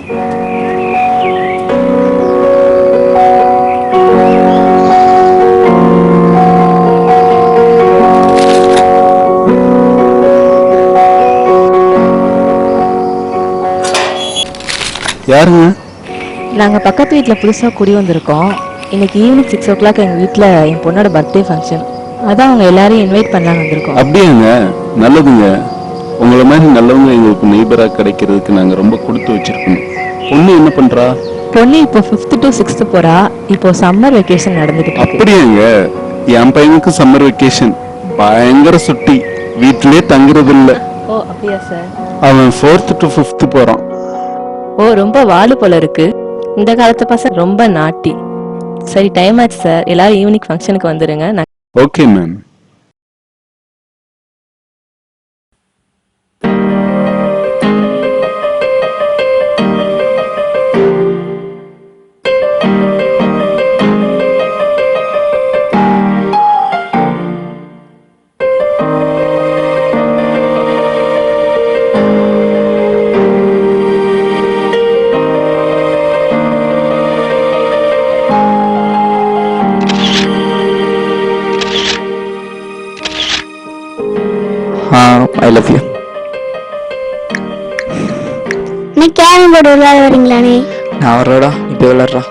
யாருங்க? நாங்கள் பக்கத்து வீட்டில் புதுசாக குடி வந்திருக்கோம். இன்னைக்கு ஈவினிங் 6 o'clock எங்கள் வீட்டில் என் பொண்ணோட பர்த்டே ஃபங்க்ஷன். அதான் அவங்க எல்லாரையும் இன்வைட் பண்ணலான்னு வந்திருக்கோம். அப்படியாங்க? நல்லதுங்க. உங்களை மாதிரி நல்லவங்க எங்களுக்கு நெய்பராக கிடைக்கிறதுக்கு நாங்கள் ரொம்ப கொடுத்து வச்சிருக்கோம். பொண்ணு என்ன பண்றா? பொண்ணு இப்போ 5th to 6th போறா. இப்போ சம்மர் வெக்கேஷன் நடந்துட்டு இருக்கு. அப்படியாங்க? என் பையனுக்கு சம்மர் வெக்கேஷன். பயங்கர சுட்டி, வீட்டிலே தங்குறது இல்ல. ஓ அப்படியா சார்? அவன் 4th to 5th போறான். ஓ ரொம்ப வாலு போல இருக்கு. இந்த காலத்து பசங்க ரொம்ப நாட்டி. சரி டைம் ஆச்சு சார், எல்லாரும் ஈவினிங் ஃபங்க்ஷனுக்கு வந்துருங்க. Okay ma'am. I love you. நீ கேரம் போர்டு விளையாட வரீங்களானே? நான் வர்றடா, இப்போ விளையாடுறா.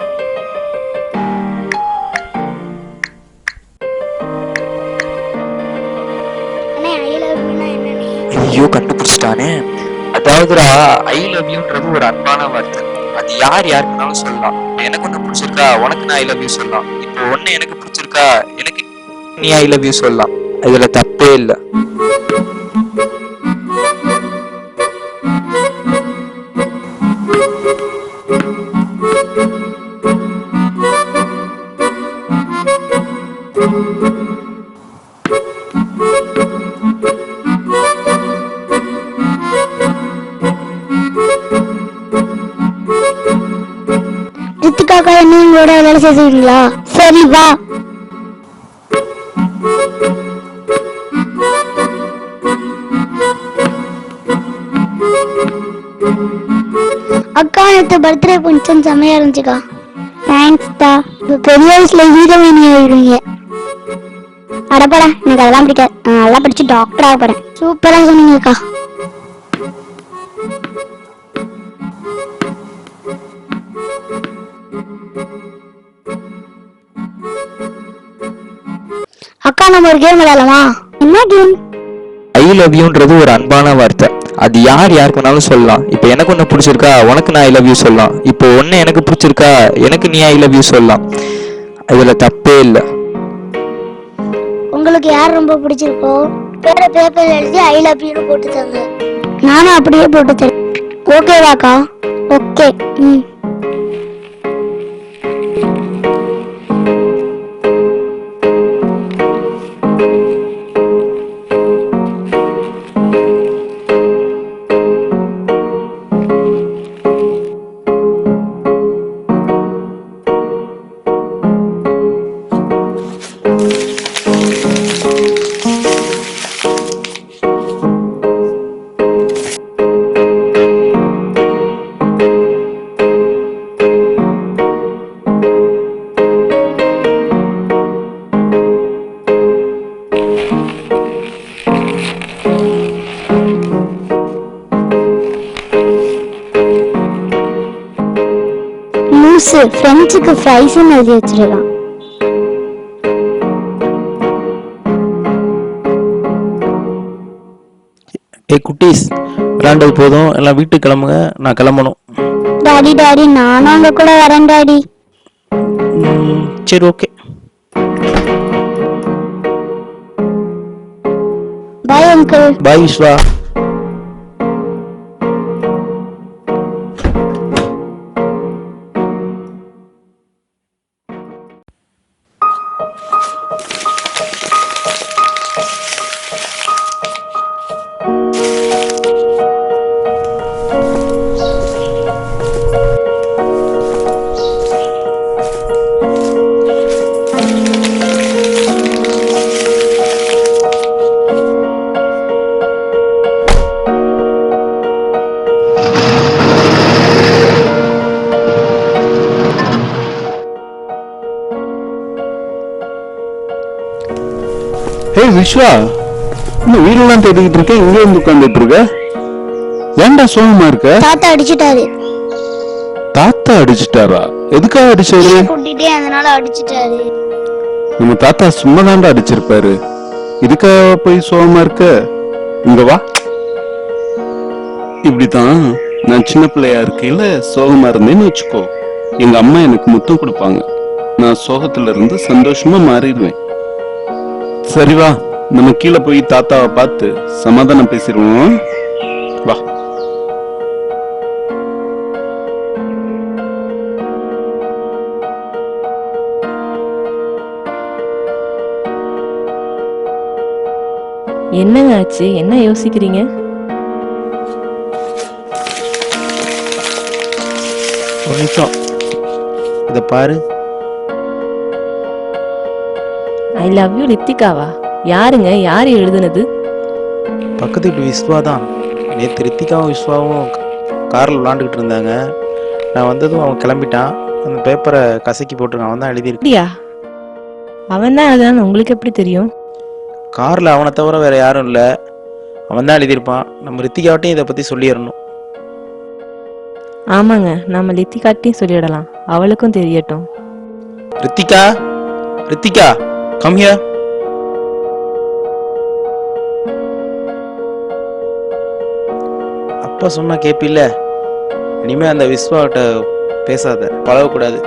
ஐயோ கண்டுபிடிச்சிட்டானே. அதாவதுடா, ஐ லவ் யூன்றது ஒரு அன்பான வார்த்தை. அது யார் யாருக்குனாலும் சொல்லலாம். எனக்கு ஒன்று பிடிச்சிருக்கா, உனக்கு நான் ஐ லவ் யூ சொல்லலாம். இப்போ ஒன்னு எனக்கு பிடிச்சிருக்கா, எனக்கு நீ ஐ லவ் யூ சொல்லலாம். இதுல தப்பே இல்லை. ரித்திகாக்கா நீங்களோட வேலை செய்வீங்களா? சரி வா. அக்கா நேற்று பர்த்டே ஃபங்க்ஷன் செம்மையா இருந்துச்சுக்கா. தேங்க்ஸ்டா. பெரிய வயசுல ஹீரோயினி ஆயிடுவீங்க. அடப்படா, எனக்கு அதெல்லாம் பிடிக்காது. நான் நல்லா படிச்சு டாக்டர் ஆக போறேன். சூப்பரா சொன்னீங்கக்கா. அக்கா நம்ம ஒரு கேம் விளையாடலாமா? என்ன கேம்? ஐ லவ் யூன்றது ஒரு அன்பான வார்த்தை. அது யார் யாருக்கு வேணாலும் சொல்லலாம். இப்போ எனக்கு ஒன்று பிடிச்சிருக்கா, உனக்கு நான் ஐ லவ் யூ சொல்லலாம். இப்போ ஒன்று எனக்கு பிடிச்சிருக்கா, எனக்கு நீ ஐ லவ் யூ சொல்லலாம். இதுல தப்பே இல்லை. உங்களுக்கு யார் ரொம்ப பிடிச்சிருக்கோ பேரை பேப்பர் எழுதி ஐ லவ் யூன்னு போட்டு தாங்க. நானும் அப்படியே போட்டு தரேன். ஓகேவாக்கா? ஓகே. ஃப்ரெண்ட்ஸுக்கு ஃப்ரைஸ்ன்னு எழுதி வச்சிருக்கான். குட்டீஸ் விளையாண்டது போதும், எல்லாம் வீட்டுக்கு கிளம்புங்க, நான் கிளம்பணும். டாடி டாடி நானும் அங்க கூட வரேன் டாடி. சரி okay. Bye uncle. Bye Vishwa. Hey Vishwa, இன்னும் வீடெல்லாம் தேடிக்கிட்டு இருக்க, இங்கே வந்து உட்காந்துட்டு இருக்க? ஏன்டா சோகமா இருக்க? தாத்தா அடிச்சிட்டாரு. தாத்தா அடிச்சிட்டாரா? எதுக்காக அடிச்சாரு? கூட்டிட்டே அதனால அடிச்சிட்டாரு. நம்ம தாத்தா சும்மா தாண்டா அடிச்சிருப்பாரு. இதுக்காக போய் சோகமா இருக்க? இங்க வா. இப்படித்தான் நான் சின்ன பிள்ளையா இருக்கையில சோகமா இருந்தேன்னு வச்சுக்கோ, எங்க அம்மா எனக்கு முத்தம் கொடுப்பாங்க. நான் சோகத்துல இருந்து சந்தோஷமா மாறிடுவேன். சரி வா, நம்ம கீழே போய் தாத்தாவை பார்த்து சமாதானம் பேசிடுவோம். வா. என்னங்க ஆச்சு? என்ன யோசிக்கிறீங்க? ஒரு நிமிஷம், இதை பாரு. ஐ லவ் யூ ரித்திகாவா? யாருங்க? யார் எழுதுனது? பக்கத்து வீட்டு விஸ்வா தான். நேற்று ரித்திகாவும் விஸ்வாவும் காரில் விளாண்டுக்கிட்டு இருந்தாங்க. நான் வந்ததும் அவன் கிளம்பிட்டான். அந்த பேப்பரை கசக்கி போட்டிருக்கான். அவன் தான் எழுதியிருக்கான். அப்படியா? அவன் தான் எழுதுனான்னு உங்களுக்கு எப்படி தெரியும்? காரில் அவனை தவிர வேற யாரும் இல்லை, அவன் தான் எழுதியிருப்பான். நம்ம ரித்திகாவட்டையும் இதை பற்றி சொல்லிடணும். ஆமாங்க, நம்ம லித்திகாட்டையும் சொல்லிடலாம், அவளுக்கும் தெரியட்டும். Ritika, Ritika come here. அப்பா சொன்னா கேப்பில்ல, இனிமே அந்த விஸ்வாட்ட பேசாத, பழகக்கூடாது,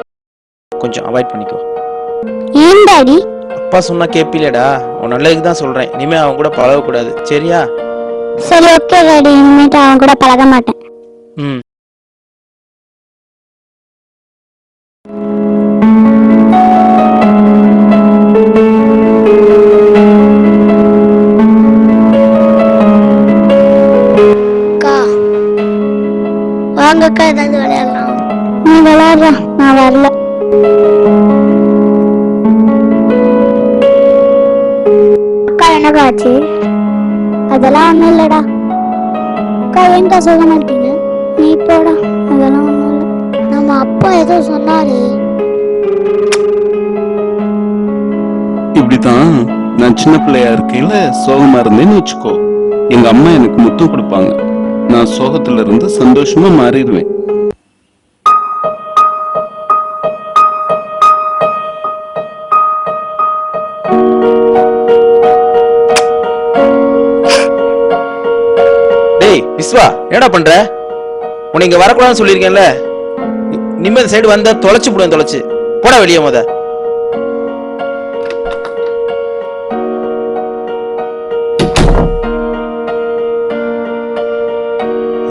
கொஞ்சம் அவாய்ட் பண்ணிக்கோ. ஏன் டாடி? அப்பா சொன்னா கேப்பில்லடா, உன் நல்லதுக்கு தான் சொல்றேன். இனிமே அவன் கூட பழகக்கூடாது, சரியா? சரி ஓகே டாடி, இனிமேட்டு அவன் கூட பழக மாட்டேன். ம். அக்கா வாங்க அக்கா, ஏதாவது விளையாடலாம். நீ விளையாடுற, நான் வரல. அக்கா என்னக்கா ஆச்சு? அதெல்லாம் ஒண்ணும் இல்லடா. அக்கா ஏன்க்கா சொல்ல மாட்டீங்க? நீ போடா, அதெல்லாம் ஒண்ணும் இல்லை. நம்ம அப்பா ஏதோ சொன்னாரு. இப்படித்தான் நான் சின்ன பிள்ளையா இருக்கையில சோகமா இருந்தேன்னு வச்சுக்கோ, எங்க அம்மா எனக்கு முத்தம் கொடுப்பாங்க. நான் சோகத்துல இருந்து சந்தோஷமா மாறிடுவேன். டேய் விஸ்வா, என்னடா பண்ற? உன்னை இங்க வரக்கூடாதுன்னு சொல்லியிருக்கேன்ல. இனிமே இந்த சைடு வந்தா தொலைச்சு போடுவேன், தொலைச்சு போடா வெளியே. முத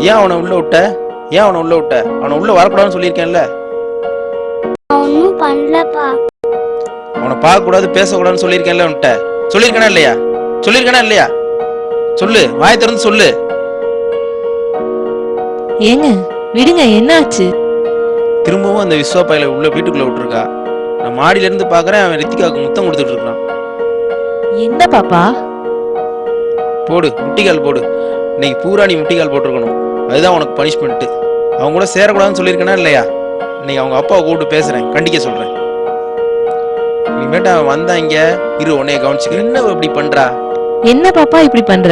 ஏன் அவனை உள்ள விட்ட? ஏன் அவனை உள்ள விட்ட? அவனை உள்ள வரக்கூடாதுன்னு சொல்லியிருக்கேன்ல. ஒன்னும் பண்ணலப்பா. அவனை பார்க்க கூடாது, பேசக்கூடாதுன்னு சொல்லியிருக்கேன்ல. உன்கிட்ட சொல்லியிருக்கேனா இல்லையா? சொல்லியிருக்கேனா இல்லையா? சொல்லு, வாயை திறந்து சொல்லு. ஏங்க விடுங்க, என்ன ஆச்சு? திரும்பவும் அந்த விஸ்வா பையில உள்ள வீட்டுக்குள்ள விட்டுருக்கா. நான் மாடியில இருந்து பாக்குறேன், அவன் ரித்திகாவுக்கு முத்தம் கொடுத்துட்டு இருக்கான். என்ன பாப்பா? போடு, முட்டிக்கால் போடு. இன்னைக்கு பூரா நீ முட்டிக்கால் போட்டிருக்கணும். அதுதான் உனக்கு பனிஷ்மெண்ட். அவங்க கூட சேரக்கூடாதுன்னு சொல்லியிருக்கேனா இல்லையா? இன்னைக்கு அவங்க அப்பாவை கூப்பிட்டு பேசுறேன், கண்டிக்க சொல்றேன். இனிமேட்டு அவன் வந்தா இங்க இரு, உன்னைய கவனிச்சுக்கிறேன். என்ன இப்படி பண்றா? என்ன பாப்பா இப்படி பண்ற?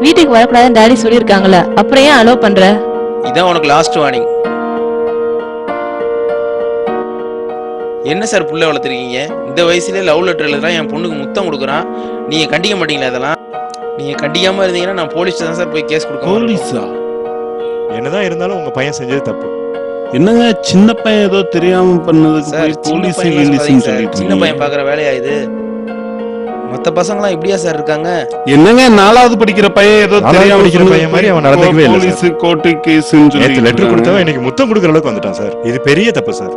வீட்டுக்கு வரக்கூடாதுன்னு டாடி சொல்லியிருக்காங்களே, அப்புறம் ஏன் அலோ பண்ற? இதான் உனக்கு லாஸ்ட் வார்னிங். என்ன சார் புள்ள வளர்த்துருக்கீங்க? இந்த வயசுல லவ் லெட்டர் எழுதுறான், என் பொண்ணுக்கு முத்தம் கொடுக்குறான். நீங்க கண்டிக்க மாட்டீங்களா? இதெல்லாம் நீங்க கண்டிக்காம இருந்தீங்கன்னா நான் போலீஸ் தான் சார் போய் கேஸ் கொடுக்க. போலீஸா? என்னதான் இருந்தாலும் உங்க பையன் செஞ்சது தப்பு. என்னங்க, சின்ன பையன் ஏதோ தெரியாம பண்ணதுக்கு சார், போய் சின்ன போலீஸ் பையன் ரிலீஸ்னு சார், சொல்லிட்டு சின்ன பையன் இருக்கீங்க. பாக்குற வேலையா இது? மத்த பசங்களாம் இப்படியா சார் இருக்காங்க? என்னங்க, 4வது படிக்கிற பையன் ஏதோ 4வது தெரியாம படிக்கிற பையன் மாதிரி அவன் நடந்துக்கவே இல்ல போலீஸ் சார். கோர்ட்டு கேஸ்னு நேத்து சொல்லி லெட்டர் கொடுத்தவன் இன்னைக்கு முத்தம் கொடுக்குற அளவுக்கு வந்துட்டான் சார். இது பெரிய தப்பு சார்.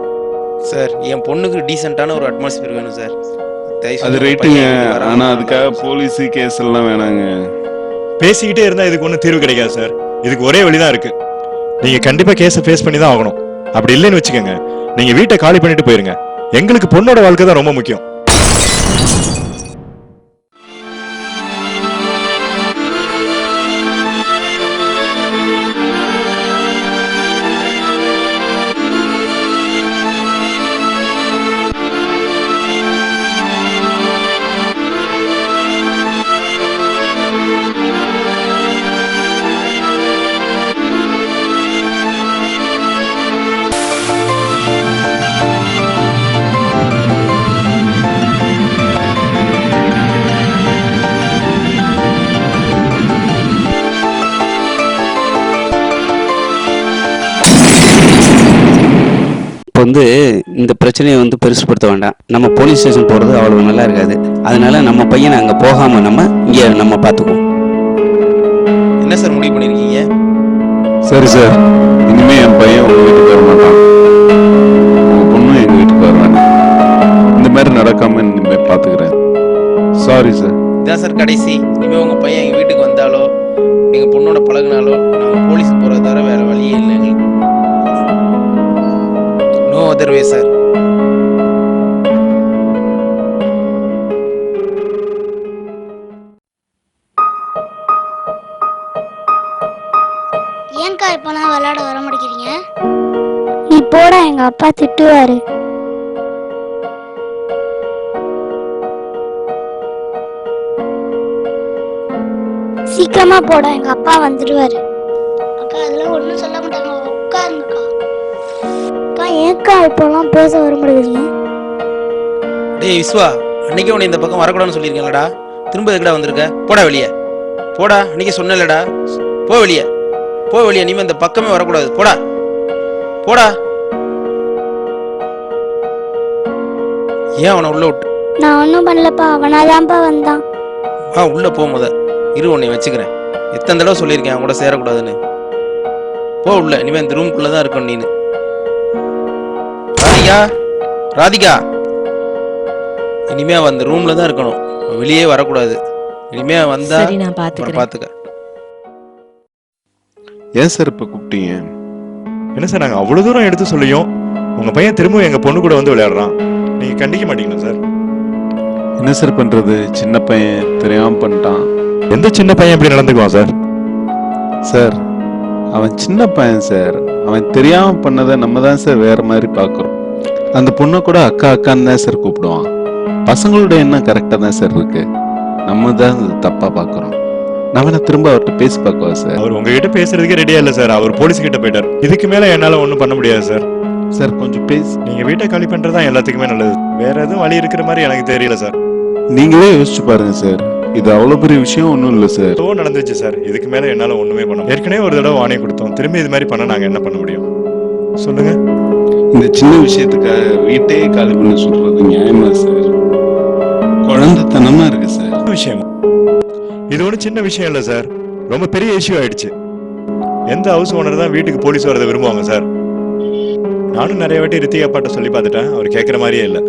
சார், என் பொண்ணுக்கு டீசென்ட்டான ஒரு அட்மாஸ்பியர் வேணும் சார். தயவு செஞ்சு அது உங்க ரைட்டுங்க, பையன் இங்க வராம ஆனா அதுக்காக போலீஸ் கேஸ் எல்லாம் வேணாங்க. பேசிக்கிட்டே இருந்தா இதுக்கு ஒன்றும் தீர்வு கிடைக்காது சார். இதுக்கு ஒரே வழிதான் இருக்கு. நீங்க கண்டிப்பா கேஸை ஃபேஸ் பண்ணி தான் ஆகணும். அப்படி இல்லைன்னு வச்சுக்கோங்க, நீங்க வீட்டை காலி பண்ணிட்டு போயிருங்க. எங்களுக்கு பொண்ணோட வாழ்க்கை தான் ரொம்ப முக்கியம். இப்போ இந்த பிரச்சனையை பெருசுப்படுத்த வேண்டாம். நம்ம போலீஸ் ஸ்டேஷன் போகிறது அவ்வளவு நல்லா இருக்காது. அதனால நம்ம பையனை அங்கே போகாமல் இங்கே நம்ம பார்த்துக்குவோம். என்ன சார் முடிவு பண்ணியிருக்கீங்க? சரி சார், இனிமே என் பையன் உங்க வீட்டுக்கு வர மாட்டான், உங்க பொண்ணும் எங்க வீட்டுக்கு வருவாங்க. இந்த மாதிரி நடக்காம இனிமே பாத்துக்கிறேன். Sorry sir. இதான் சார் கடைசி. இனிமேல் உங்கள் பையன் எங்கள் வீட்டுக்கு வந்தாலோ எங்கள் பொண்ணோட பழகினாலோ நாங்கள் போலீஸுக்கு போகிறத தவிர வேறு வழியே இல்லை எங்களுக்கு. No other way sir. ஏன்க்கா இப்போலாம் விளையாட வர மாட்டேங்கிறீங்க? நீ போடா, எங்க அப்பா திட்டுவாரு. சீக்கிரமா போடா, எங்க அப்பா வந்துடுவாரு. அக்கா அதெல்லாம் ஒண்ணும் சொல்ல மாட்டாங்க, உட்காருங்கக்கா. அக்கா ஏன்க்கா இப்போலாம் பேச வர மாட்டேங்கிறீங்க? டேய் விஸ்வா, அன்னைக்கே உன்னை இந்த பக்கம் வரக்கூடாதுன்னு சொல்லியிருக்கேன்லடா, திரும்ப எதுக்குடா வந்திருக்க? போடா வெளியே, போடா. அன்னைக்கு சொன்னேன்லடா, போ வெளியே, போ வெளியே. நீ இந்த பக்கமே வரக்கூடாது, போடா போடா. ஏன் அவனை உள்ள விட்டு? நான் ஒன்றும் பண்ணலப்பா, அவனாதான்ப்பா வந்தான். வா உள்ள போ முத. இரு உன்னை வச்சுக்கிறேன். எத்தனை தடவை சொல்லியிருக்கேன் அவன் கூட சேரக்கூடாதுன்னு. போ உள்ள. இனிமே இந்த ரூம்குள்ள தான் இருக்கணும் நீனு. ராதிகா, ராதிகா, இனிமே அவன் அந்த ரூம்ல தான் இருக்கணும், வெளியே வரக்கூடாது. இனிமே வந்தா சரி, நான் பாத்துக்கிறேன். பாத்துக்க. ஏன் சார் இப்ப கூப்பிட்டீங்க? என்ன சார், நாங்க அவ்வளவு தூரம் எடுத்து சொல்லியும் உங்க பையன் திரும்பவும் எங்க பொண்ணு கூட விளையாடுறான். நீங்க கண்டிக்க மாட்டீங்களா சார்? என்ன சார் பண்றது, சின்ன பையன் தெரியாம பண்ணிட்டான். எந்த சின்ன பையன் இப்படி நடந்துக்குவான் சார்? சார் அவன் சின்ன பையன் சார், அவன் தெரியாம பண்ணதை நம்ம தான் சார் வேற மாதிரி பாக்குறோம். அந்த பொண்ணை கூட அக்கா அக்கான்னு தான் சார் கூப்பிடுவான். பசங்களோட எண்ணம் கரெக்டா தான் சார் இருக்கு, நம்ம தான் தப்பா பாக்குறோம். நான் திரும்ப அவர்கிட்ட பேசி பார்க்கவா சார்? அவர் உங்ககிட்ட பேசுறதுக்கே ரெடியா இல்ல சார், அவர் போலீஸ் கிட்ட போயிட்டார். இதுக்கு மேல என்னால ஒண்ணும் பண்ண முடியாது சார். சார் கொஞ்சம் பேசி நீங்க வீட்டை காலி பண்றதுதான் எல்லாத்துக்குமே நல்லது. வேற எதுவும் வழி இருக்கிற மாதிரி எனக்கு தெரியல சார். நீங்களே யோசிச்சு பாருங்க சார், இது அவ்வளவு பெரிய விஷயம் ஒண்ணும் இல்ல சார். ஏதோ நடந்துச்சு சார், இதுக்கு மேல என்னால ஒண்ணுமே பண்ண முடியாது. ஏற்கனவே ஒரு தடவை வாணி கொடுத்தோம், திரும்பி இது மாதிரி பண்ண நாங்க என்ன பண்ண முடியும் சொல்லுங்க? இந்த சின்ன விஷயத்துக்காக வீட்டையே காலி பண்ண சொல்றது நியாயமா சார்? குழந்தைத்தனமா இருக்கு சார். விஷயம் இது ஒன்றும் சின்ன விஷயம் இல்லை சார், ரொம்ப பெரிய இஷ்யூ ஆயிடுச்சு. எந்த ஹவுஸ் ஓனர் தான் வீட்டுக்கு போலீஸ் வரதை விரும்புவாங்க சார்? நானும் நிறைய வாட்டி ரித்திகா அப்பாட்ட சொல்லி பார்த்துட்டேன், அவர் கேட்குற மாதிரியே இல்லை.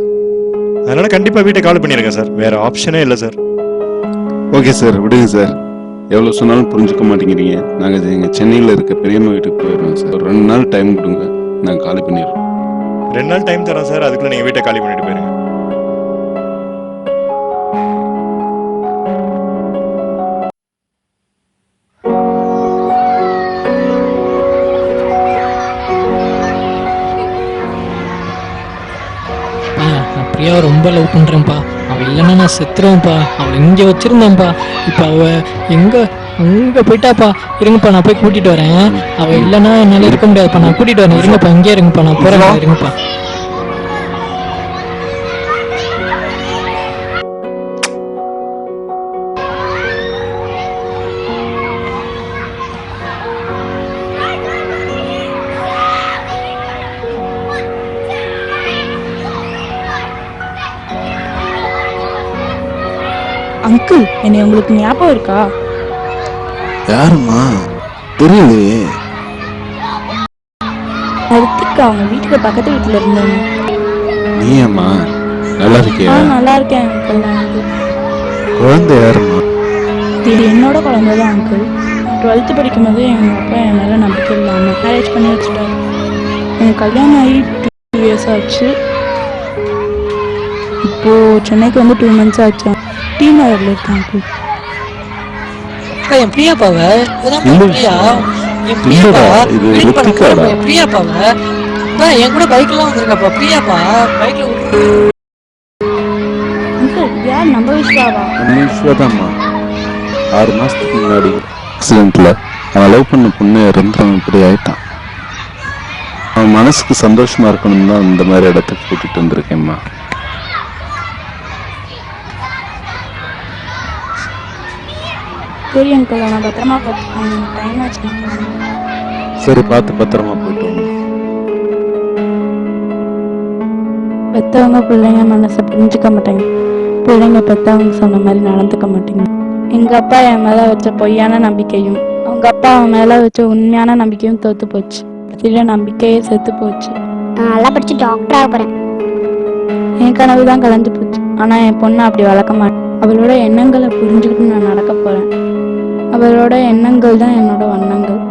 அதனால கண்டிப்பா வீட்டை கால் பண்ணிருங்க சார், வேற ஆப்ஷனே இல்லை சார். ஓகே சார், விடுங்க சார். எவ்வளவு சொன்னாலும் புரிஞ்சுக்க மாட்டேங்கிறீங்க. நாங்க எங்க சென்னையில இருக்க பெரியம்மா வீட்டுக்கு போயிடுவோம் சார். ஒரு 2 நாள் டைம் கொடுங்க, நாங்க காலி பண்ணிடுறோம். 2 நாள் டைம் தரோம் சார், அதுக்குள்ள நீங்க வீட்டை காலி பண்ணிட்டு போயிருங்க. பிரியாவை ரொம்ப லவ் பண்ணுறேன்ப்பா. அவள் இல்லைன்னா நான் செத்துருவேன்ப்பா. அவளை இங்கே வச்சுருந்தேன்ப்பா, இப்போ அவள் அங்கே போயிட்டாப்பா. இருங்கப்பா, நான் போய் கூட்டிகிட்டு வரேன். அவள் இல்லைன்னா என்னால் இருக்க முடியாதுப்பா, நான் கூட்டிகிட்டு வரேன். இருங்கப்பா, இங்கே இருங்கப்பா, நான் போகிறேன். இருங்கப்பா. அங்கிள், என்னை உங்களுக்கு ஞாபகம் இருக்கா? யாருமா தெரியலையே. ரித்திகா, அவங்க வீட்டுக்கு பக்கத்து வீட்டுல இருந்தேன். நீ அம்மா நல்லா இருக்கியா? நல்லா இருக்கேன் அங்கிள். குழந்தை யாருமா? இது என்னோட குழந்தை தான் அங்கிள். 12th படிக்கும்போது எங்க அப்பா என் மேல நம்பிக்கை இல்லாம மேரேஜ் பண்ணி வச்சுட்டாரு. எனக்கு கல்யாணம் ஆகி 2 years ஆச்சு. இப்போ சென்னைக்கு வந்து 2 months ஆச்சு. டீ நகர்ல இருக்கேன் அங்கிள். என் பிரியாப்பாவ இது ரித்திகாடா. பிரியாப்பாவ என் கூட பைக்லாம் வந்திருக்காப்பா. பிரியாப்பா பைக்ல அங்கிள், யார்? நம்ம விஸ்வாவா? நம்ம விஸ்வாதாம்மா. 6 மாசத்துக்கு முன்னாடி ஆக்சிடென்ட்ல அவன் லவ் பண்ண பொண்ணு இறந்துறவன் இப்படி ஆயிட்டான். அவன் மனசுக்கு சந்தோஷமா இருக்கணும் தான் இந்த மாதிரி இடத்துக்கு கூட்டிட்டு வந்திருக்கேம்மா. சரி அங்கிள், நான் பத்திரமா பார்த்துக்கேன். டைம் ஆச்சு. சரி, பார்த்து பத்திரமா போயிட்டு வாங்க. பெற்றவங்க பிள்ளைங்க மனசை புரிஞ்சுக்க மாட்டாங்க, பிள்ளைங்க பெற்றவங்க சொன்ன மாதிரி நடந்துக்க மாட்டேங்க. எங்கள் அப்பா என் மேலே வச்ச பொய்யான நம்பிக்கையும் அவங்க அப்பா அவன் மேலே வச்ச உண்மையான நம்பிக்கையும் தோற்று போச்சு. சில நம்பிக்கையே செத்து போச்சு. நான் நல்லா படிச்சு டாக்டர் ஆக போறேன். என் கனவு தான் கலைஞ்சு போச்சு. ஆனால் என் பொண்ணை அப்படி வளர்க்க மாட்டேன். அவளோட எண்ணங்களை புரிஞ்சுக்கிட்டு நான் நடக்க போகிறேன். அவளோட எண்ணங்கள் தான் என்னோட வண்ணங்கள்.